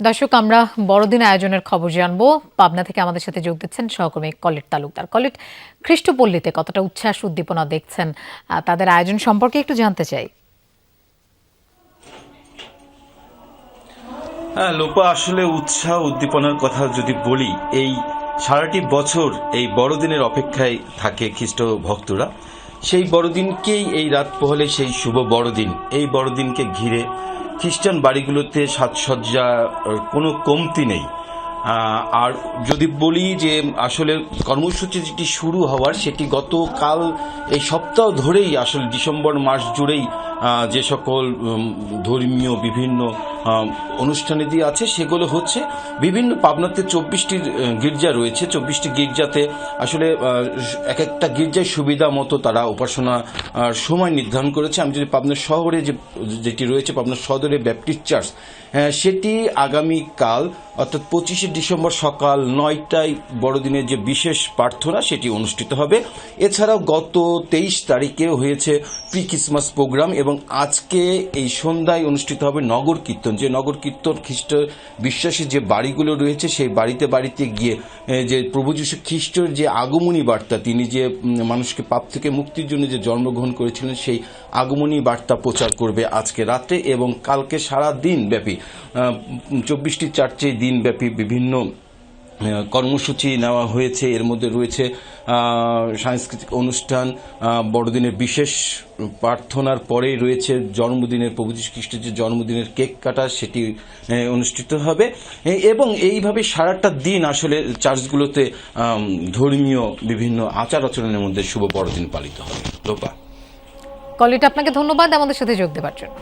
দর্শক, আমরা বড়দিন আয়োজনের খবর জানবো। পাবনা থেকে আমাদের সাথে যোগ দিচ্ছেন সহকর্মী কলিট তালুকদার। কলিট, খ্রিস্টপল্লীতে কতটা উচ্ছ্বাস উদ্দীপনা দেখছেন, তাদের আয়োজন সম্পর্কে একটু জানতে চাই। হ্যাঁ লোপা, আসলে উৎসাহ উদ্দীপনার কথা যদি বলি, এই সারাটি বছর এই বড়দিনের অপেক্ষায় থাকে খ্রিস্ট ভক্তরা। সেই বড়দিনকেই এই রাত পোহলে সেই শুভ বড়দিন, এই বড়দিনকে ঘিরে খ্রিস্টান বাড়িগুলোতে সাজসজ্জা কোনো কমতি নেই। আর যদি বলি যে আসলে কর্মসূচি যেটি শুরু হওয়ার, সেটি গতকাল এই সপ্তাহ ধরেই আসলে ডিসেম্বর মাস জুড়েই যে সকল ধর্মীয় বিভিন্ন অনুষ্ঠানাদি আছে সেগুলো হচ্ছে। বিভিন্ন পাবনাতে 24টি গির্জা রয়েছে। 24টি গির্জাতে আসলে এক একটা গির্জায় সুবিধা মতো তারা উপাসনা সময় নির্ধারণ করেছে। আমি যদি পাবনা শহরে যেটি রয়েছে, পাবনা সদরে ব্যাপটিস্ট চার্চ, সেটি আগামীকাল অর্থাৎ 25শে ডিসেম্বর সকাল 9টায় বড়দিনের যে বিশেষ প্রার্থনা সেটি অনুষ্ঠিত হবে। এছাড়াও গত 23 তারিখেও হয়েছে প্রি ক্রিসমাস প্রোগ্রাম, এবং আজকে এই সন্ধ্যায় অনুষ্ঠিত হবে নগর কীর্তন। যে নগর কীর্তন খ্রিস্ট বিশ্বাসী যে বাড়িগুলো রয়েছে সেই বাড়িতে বাড়িতে গিয়ে যে প্রভু যীশু খ্রিস্টের যে আগমনী বার্তা, তিনি যে মানুষকে পাপ থেকে মুক্তির জন্য যে জন্মগ্রহণ করেছিলেন, সেই আগমনী বার্তা প্রচার করবে আজকে রাতে এবং কালকে সারা দিন ব্যাপী 24টি চার্চে দিনব্যাপী বিভিন্ন কর্মসূচি নেওয়া হয়েছে। এর মধ্যে রয়েছে সাংস্কৃতিক অনুষ্ঠান, বড়দিনের বিশেষ প্রার্থনার পরেই রয়েছে জন্মদিনের, প্রভু যীশু খ্রিস্টের যে জন্মদিনের কেক কাটা সেটি অনুষ্ঠিত হবে। এবং এইভাবে সারাটা দিন আসলে চার্চগুলোতে ধর্মীয় বিভিন্ন আচার আচরণের মধ্যে শুভ বড়দিন পালিত হবে। লোপা, কলিট, আপনাকে ধন্যবাদ আমাদের সাথে যোগ দেওয়ার জন্য।